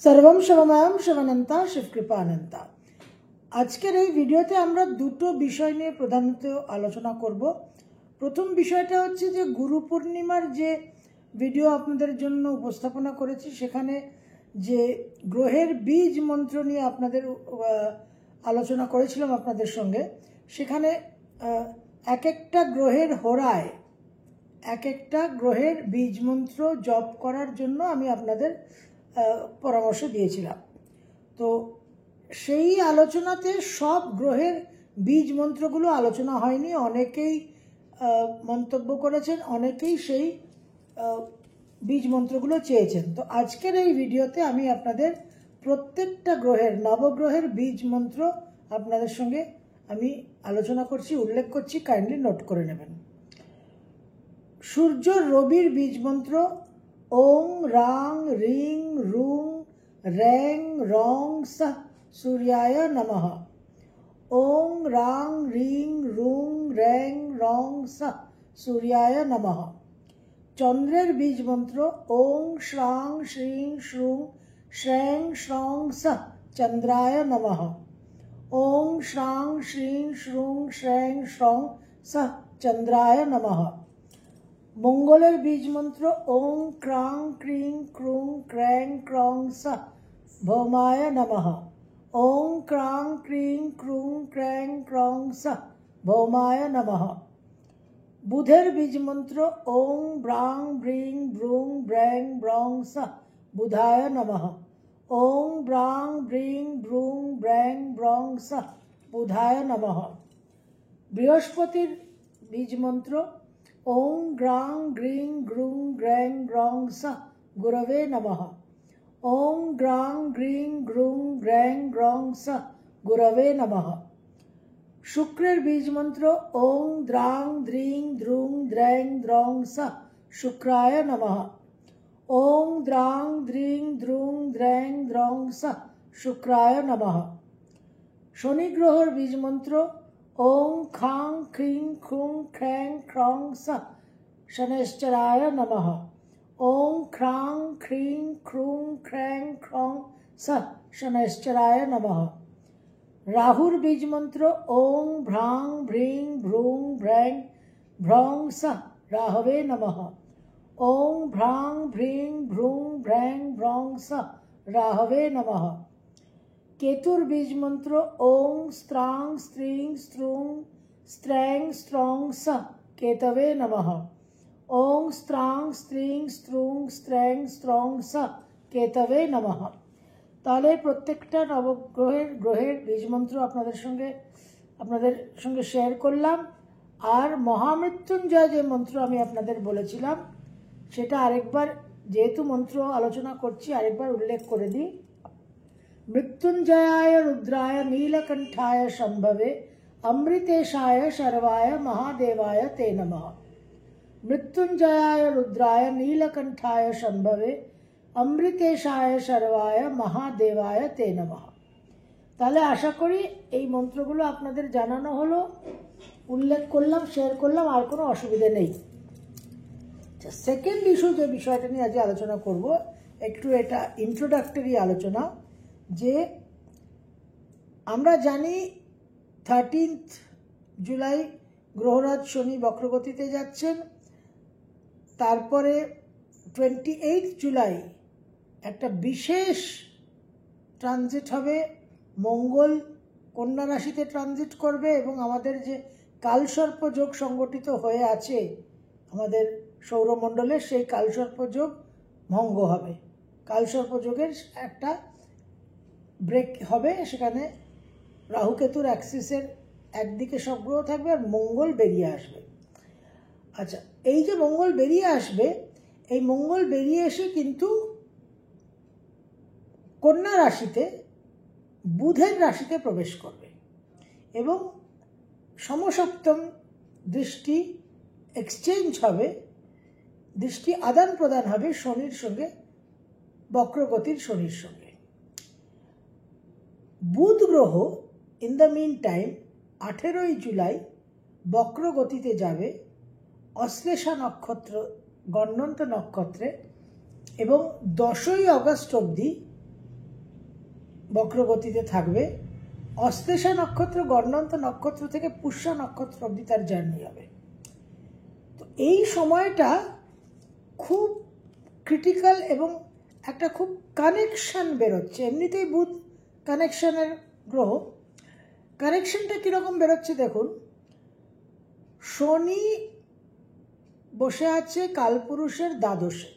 सर्वम शिवमयम शिवानंता शिवकृपानंता। আজকের এই ভিডিওতে আমরা দুটো বিষয় নিয়ে প্রধানত আলোচনা করব। প্রথম বিষয়টা হচ্ছে যে গুরু পূর্ণিমার যে ভিডিও আপনাদের জন্য উপস্থাপনা করেছি সেখানে যে গ্রহের বীজ মন্ত্র নিয়ে আপনাদের আলোচনা করেছিলাম আপনাদের সঙ্গে, সেখানে এক একটা গ্রহের হোরায় এক একটা গ্রহের বীজ মন্ত্র জপ করার জন্য আমি আপনাদের পরামর্শ দিয়েছিলাম। তো সেই আলোচনাতে সব গ্রহের বীজ মন্ত্রগুলো আলোচনা হয়নি, অনেকেই মন্তব্য করেছেন, অনেকেই সেই বীজ মন্ত্রগুলো চেয়েছেন। তো আজকের এই ভিডিওতে আমি আপনাদের প্রত্যেকটা গ্রহের নবগ্রহের বীজ মন্ত্র আপনাদের সঙ্গে আমি আলোচনা করছি, উল্লেখ করছি, কাইন্ডলি নোট করে নেবেন। সূর্য রবির বীজ মন্ত্র ওং রাং রিং রুং র্যাং রং সহ सूर्याय नमः। ओं रां रीं रूं रैं रौं सः सूर्याय नमः। चंद्रेर बीज मंत्र ओं श्रां श्रीं श्रूं श्रैं श्रौं सः चंद्राय नमः। ओं श्रां श्रीं श्रूं श्रैं श्रौं सः चंद्राय नमः। मंगलेर बीज मंत्र ओं क्रां क्रीं क्रूं क्रैं क्रौं सः भौमाय नमः। ओं क्रां क्रीं क्रूं क्रैं क्रौं सः भौमाय नमः। बुधेर बीज मंत्र ओं ब्रां ब्रीं ब्रूं ब्रैं ब्रौं सः बुधाय नमः। ओं ब्रां ब्रीं ब्रूं ब्रैं ब्रौं सः बुधाय नमः। बृहस्पतिर बीज मंत्र ओं ग्रां ग्रीं ग्रूं ग्रैं ग्रौं सः गुरवे नमः। ओं ग्रां ग्रीं ग्रूं ग्रैं ग्रौं सः गुरवे नमः। शुक्रेर बीज मंत्र ओं द्रां द्रीं द्रूं द्रैं द्रौं सः शुक्राय नमः। ओं द्रां द्रीं द्रूं द्रैं द्रौं सः शुक्राय नमः। शनि ग्रहर बीज मंत्र ओं खां क्रीं क्रूं क्रैं क्रौं सः शनैश्चराय नमः। ओं क्रां क्रीं क्रूं क्रैं क्रौं सः शनैश्चराय नमः। राहुर बीज मंत्र ओं भ्रां भ्रीं भ्रूं ब्रैं भ्रौं सः राहवे नमः। ओं भ्रां भ्रीं भ्रूं ब्रैं भ्रौं सः राहवे नमः। केतुर बीज मंत्र ओं स्त्रां स्त्रीं स्त्रूं स्त्रैं स्त्रौं सः केतवे नमः। ओं स्त्रां स्त्रीं स्त्रूं स्त्रैं स्त्रौं सः केतवे नमः। তাহলে প্রত্যেকটা গ্রহের বীজ মন্ত্র আপনাদের সঙ্গে শেয়ার করলাম। আর মহামৃত্যুঞ্জয় যে মন্ত্র আমি আপনাদের বলেছিলাম সেটা আরেকবার, যেহেতু মন্ত্র আলোচনা করছি, আরেকবার উল্লেখ করে দিই। মৃত্যুঞ্জয়ায় রুদ্রায় নীলকণ্ঠায় সম্ভবে অমৃতেশায় শর্বায় মহাদেবায় তে নমঃ। মৃত্যুঞ্জয়ায় রুদ্রায় নীলকণ্ঠায় সম্ভবে অমৃতেশায় শর্বায় মহাদেবায় তে নমঃ। তাহলে আশা করি এই মন্ত্রগুলো আপনাদের জানানো হলো, উল্লেখ করলাম, শেয়ার করলাম, আর কোনো অসুবিধা নেই। সেকেন্ড ইস্যু যে বিষয়টা নিয়ে আজ আলোচনা করব, একটু এটা ইন্ট্রোডাক্টরি আলোচনা, যে আমরা জানি 13 জুলাই গ্রহরাজ শনি বক্রগতিতে যাচ্ছেন। তারপরে 28 জুলাই একটা বিশেষ ট্রানজিট হবে, মঙ্গল কন্যা রাশিতে ট্রানজিট করবে এবং আমাদের যে কালসর্প যোগ সংগঠিত হয়ে আছে আমাদের সৌরমণ্ডলে, সেই কালসর্প যোগ ভঙ্গ হবে। কালসর্প যোগের একটা ব্রেক হবে, সেখানে রাহুকেতুর অ্যাক্সিসের একদিকে সব গ্রহ থাকবে আর মঙ্গল বেরিয়ে আসবে। আচ্ছা, এই যে মঙ্গল বেরিয়ে আসবে, এই মঙ্গল বেরিয়ে এসে কিন্তু কন্যা রাশিতে বুধের রাশিতে প্রবেশ করবে এবং সমসপ্তম দৃষ্টি এক্সচেঞ্জ হবে, দৃষ্টি আদান প্রদান হবে শনির সঙ্গে, বক্রগতির শনির সঙ্গে। বুধ গ্রহ in the mean time 18 July বক্রগতিতে যাবে অশ্লেষা নক্ষত্র, গণন্ত নক্ষত্রে, এবং 10 আগস্ট অবধি বক্রগতিতে থাকবে। অশ্লেষা নক্ষত্র গণন্ত নক্ষত্র থেকে পুষ্যা নক্ষত্র অবধি তার জার্নি হবে। তো এই সময়টা খুব ক্রিটিক্যাল এবং একটা খুব কানেকশন বেরোচ্ছে। এমনিতেই বুধ কানেকশনের গ্রহ, কানেকশনটা কীরকম বেরোচ্ছে দেখুন। শনি বসে আছে কালপুরুষের দ্বাদশে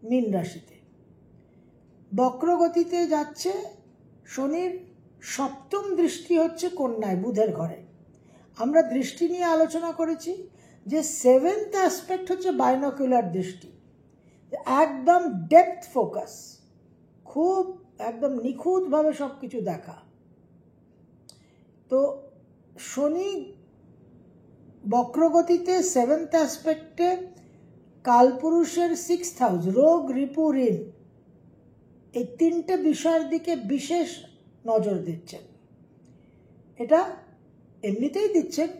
মীন রাশিতে, বক্রগতিতে যাচ্ছে। শনির সপ্তম দৃষ্টি হচ্ছে কন্যায় বুধের ঘরে। আমরা দৃষ্টি নিয়ে আলোচনা করেছি যে সেভেন্থ অ্যাসপেক্ট হচ্ছে বাইনোকুলার দৃষ্টি, একদম ডেপথ ফোকাস, খুব একদম নিখুঁতভাবে সব কিছু দেখা। তো শনি বক্রগতিতে সেভেন্থ অ্যাসপেক্টে কালপুরুষের সিক্সথ হাউস, রোগ রিপু ঋণ, এই তিনটে বিষয়ের দিকে বিশেষ নজর দিচ্ছেন। এটা এমনিতেই দিচ্ছেন,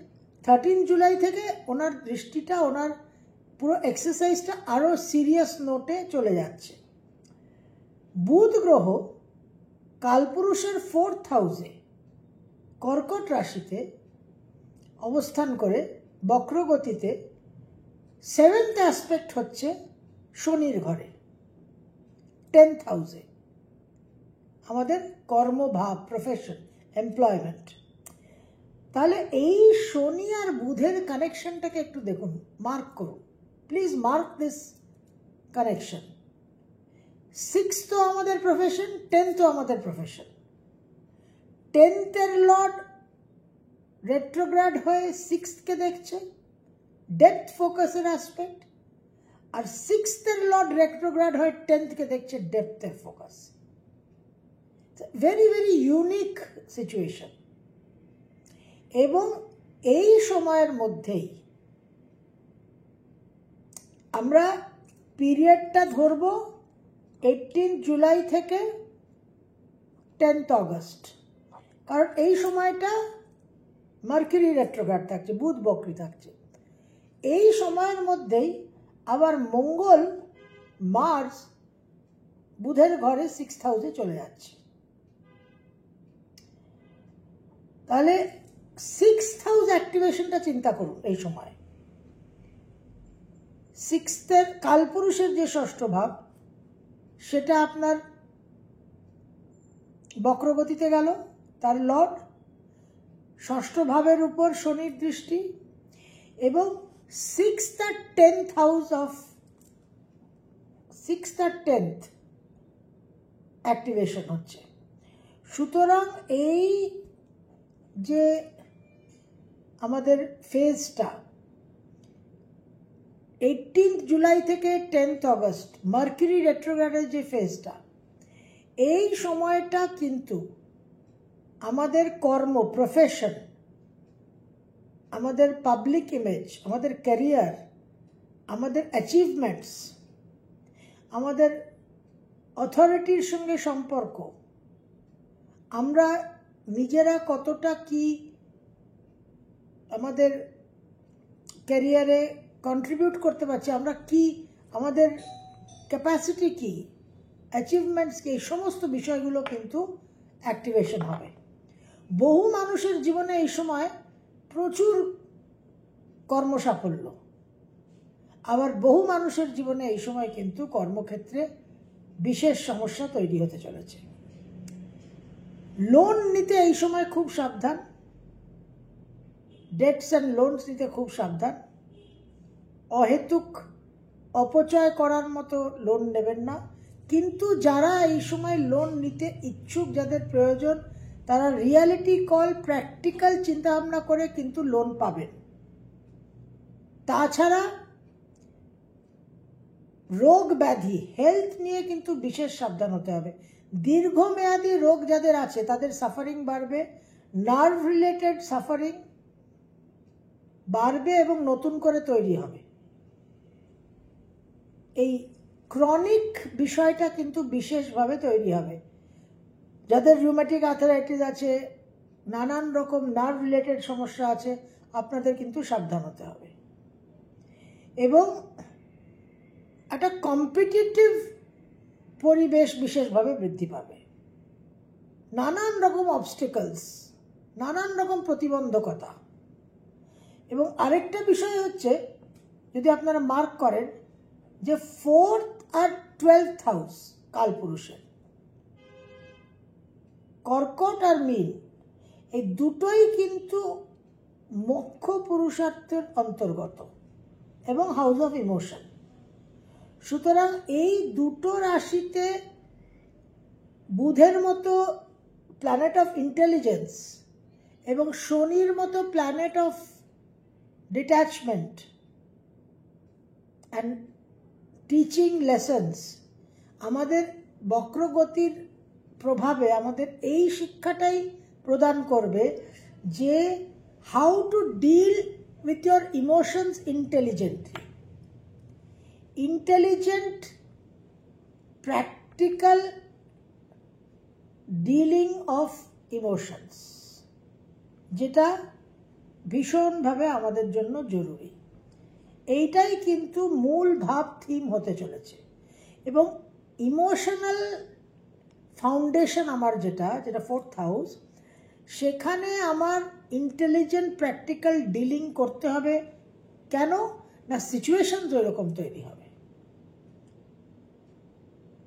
13 জুলাই থেকে ওনার দৃষ্টিটা, ওনার পুরো এক্সারসাইজটা আরও সিরিয়াস নোটে চলে যাচ্ছে। বুধ গ্রহ কালপুরুষের 4th হাউসে কর্কট রাশিতে অবস্থান করে বক্রগতিতে 7th অ্যাসপেক্ট হচ্ছে শনির ঘরে 10th হাউসে, আমাদের কর্মভাব, প্রফেশন, এমপ্লয়মেন্ট। তাহলে এই শনি আর বুধের কানেকশনটাকে একটু দেখুন, মার্ক করুন, please mark this connection. 6th তো আমাদের প্রফেশন, 10th তো আমাদের প্রফেশন। 10th এর লর্ড রেট্রোগ্রেড হয়ে 6th কে দেখছে, ডেপথ ফোকাসের অ্যাসপেক্ট, আর 6th এর লর্ড রেট্রোগ্রেড হয়ে 10th কে দেখছে ডেপথের focus. Very very unique situation. এবং এই সময়ের মধ্যেই আমরা পিরিয়ডটা ধরব 18 জুলাই থেকে 10th অগস্ট, কারণ এই সময়টা মার্কিউরি রেট্রোগ্রেড থাকছে, বুধ বক্রী থাকছে। এই সময়ের মধ্যেই আবার মঙ্গল, মার্স বুধের ঘরে 6th হাউসে চলে যাচ্ছে। তাহলে 6th হাউস অ্যাক্টিভেশনটা চিন্তা করুন এই সময়। 6th এর কালপুরুষের যে ষষ্ঠ ভাব, সেটা আপনার বক্রগতিতে গেল, তার লর্ড ষষ্ঠ ভাবের উপর শনির দৃষ্টি, এবং 6th আর 10th হাউস অফ 6th আর 10th অ্যাক্টিভেশন হচ্ছে। সুতরাং এই যে আমাদের ফেজটা 18 জুলাই থেকে 10th অগস্ট মার্কিউরি রেট্রোগ্রেডের যে ফেজটা, এই সময়টা কিন্তু আমাদের কর্ম, প্রফেশন, আমাদের পাবলিক ইমেজ, আমাদের ক্যারিয়ার, আমাদের অ্যাচিভমেন্টস, আমাদের অথরিটির সঙ্গে সম্পর্ক, আমরা নিজেরা কতটা কি আমাদের ক্যারিয়ারে কন্ট্রিবিউট করতে পারছি, আমরা কি, আমাদের ক্যাপাসিটি কি, অ্যাচিভমেন্টস কি, এই সমস্ত বিষয়গুলো কিন্তু অ্যাক্টিভেশন হবে। বহু মানুষের জীবনে এই সময় প্রচুর কর্মসাফল্য, আবার বহু মানুষের জীবনে এই সময় কিন্তু কর্মক্ষেত্রে বিশেষ সমস্যা তৈরি হতে চলেছে। লোন নিতে এই সময় খুব সাবধান, ডেটস অ্যান্ড লোনস নিতে খুব সাবধান। অহেতুক অপচয় করার মতো লোন নেবেন না। কিন্তু যারা এই সময় লোন নিতে ইচ্ছুক, যাদের প্রয়োজন, তারা রিয়ালিটি কল, প্র্যাকটিক্যাল চিন্তাভাবনা করে কিন্তু লোন পাবেন। তাছাড়া রোগ ব্যাধি, হেলথ নিয়ে কিন্তু বিশেষ সাবধান হতে হবে। দীর্ঘমেয়াদী রোগ যাদের আছে তাদের সাফারিং বাড়বে, নার্ভ রিলেটেড সাফারিং বাড়বে এবং নতুন করে তৈরি হবে। এই ক্রনিক বিষয়টা কিন্তু বিশেষভাবে তৈরি হবে। যাদের রিউম্যাটিক আর্থারাইটিস আছে, নানান রকম নার্ভ রিলেটেড সমস্যা আছে, আপনাদের কিন্তু সাবধান হতে হবে। এবং একটা কম্পিটিটিভ পরিবেশ বিশেষভাবে বৃদ্ধি পাবে। নানান রকম অবস্টেকলস, নানান রকম প্রতিবন্ধকতা। এবং আরেকটা বিষয় হচ্ছে, যদি আপনারা মার্ক করেন, যে 4th আর 12th হাউস কালপুরুষের, কর্কট আর মীন, এই দুটোই কিন্তু মোক্ষ পুরুষার্থের অন্তর্গত এবং হাউস অফ ইমোশন। সুতরাং এই দুটো রাশিতে বুধের মতো প্ল্যানেট অফ ইন্টেলিজেন্স এবং শনির মতো planet of detachment and teaching lessons আমাদের বক্রগতির প্রভাবে আমাদের এই শিক্ষাটাই প্রদান করবে যে how to deal with your emotions intelligently. Intelligent practical dealing of emotions, যেটা ভীষণভাবে আমাদের জন্য জরুরি। এইটাই কিন্তু মূল ভাব থিম হতে চলেছে। এবং ইমোশনাল ফাউন্ডেশন আমার যেটা 4th হাউস, সেখানে আমার ইন্টেলিজেন্ট প্র্যাকটিক্যাল ডিলিং করতে হবে। কেন না, সিচুয়েশন তো এরকম তৈরি হবে,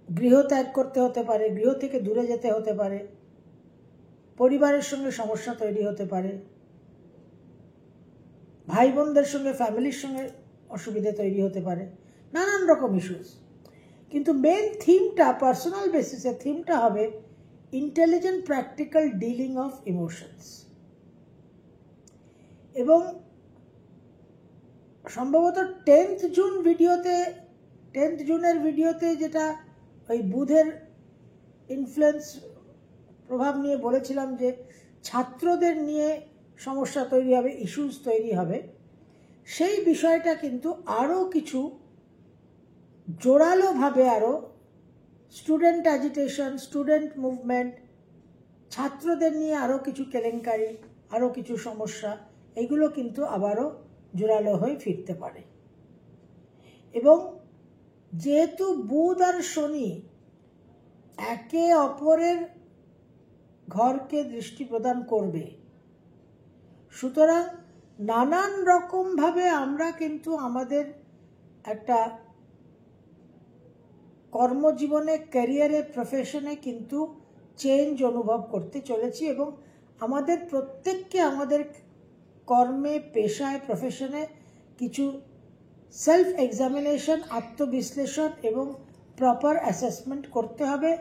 গৃহ ত্যাগ করতে হতে পারে, গৃহ থেকে দূরে যেতে হতে পারে, পরিবারের সঙ্গে সমস্যা তৈরি হতে পারে, ভাই বোনদের সঙ্গে ফ্যামিলির সঙ্গে অসুবিধা তৈরি হতে পারে, নানান রকম ইস্যুস। কিন্তু মেন থিমটা, পার্সোনাল বেসিসে থিমটা হবে intelligent practical dealing of emotions. এবং সম্ভবত 10th জুনের ভিডিওতে যেটা ওই বুধের ইনফ্লুয়েন্স প্রভাব নিয়ে বলেছিলাম যে ছাত্রদের নিয়ে সমস্যা তৈরি হবে, ইস্যুস তৈরি হবে, সেই বিষয়টা কিন্তু আরও কিছু জোরালোভাবে, আরও স্টুডেন্ট অ্যাজিটেশন, স্টুডেন্ট মুভমেন্ট, ছাত্রদের নিয়ে আরও কিছু কেলেঙ্কারি, আরও কিছু সমস্যা, এগুলো কিন্তু আবারও জোরালো হয়ে ফিরতে পারে। এবং যেহেতু বুধ আর শনি একে অপরের ঘরকে দৃষ্টি প্রদান করবে, সুতরাং নানান রকমভাবে আমরা কিন্তু আমাদের একটা কর্মজীবনে, ক্যারিয়ারে, প্রফেশনে কিন্তু চেঞ্জ অনুভব করতে চলেছি। এবং আমাদের প্রত্যেককে আমাদের কর্মে, পেশায়, প্রফেশনে কিছু সেলফ এক্সামিনেশন, আত্মবিশ্লেষণ এবং প্রপার অ্যাসেসমেন্ট করতে হবে,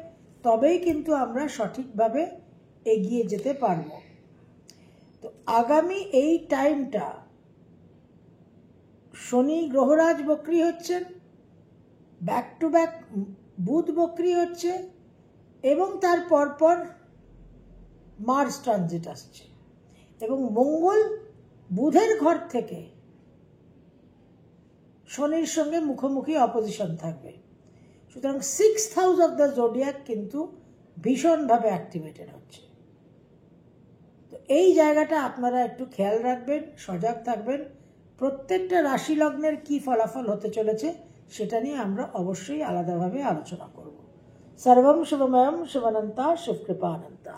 তবেই কিন্তু আমরা সঠিকভাবে এগিয়ে যেতে পারব। তো আগামী এই টাইমটা শনি গ্রহরাজ বক্রী হচ্ছেন, ব্যাক টু ব্যাক বুধ বক্রী হচ্ছে, এবং তার পরপর মার্স ট্রানজিট আসছে, এবং মঙ্গল বুধের ঘর থেকে শনির সঙ্গে মুখোমুখি অপোজিশন থাকবে। সুতরাং 6th house of the zodiac কিন্তু ভীষণভাবে অ্যাক্টিভেটেড হচ্ছে। তো এই জায়গাটা আপনারা একটু খেয়াল রাখবেন, সজাগ থাকবেন। প্রত্যেকটা রাশি লগ্নের কী ফলাফল হতে চলেছে সেটা নিয়ে আমরা অবশ্যই আলাদাভাবে আলোচনা করব। সর্বম শুভময়ম, শুভনন্তা, শিবকৃপানন্তা।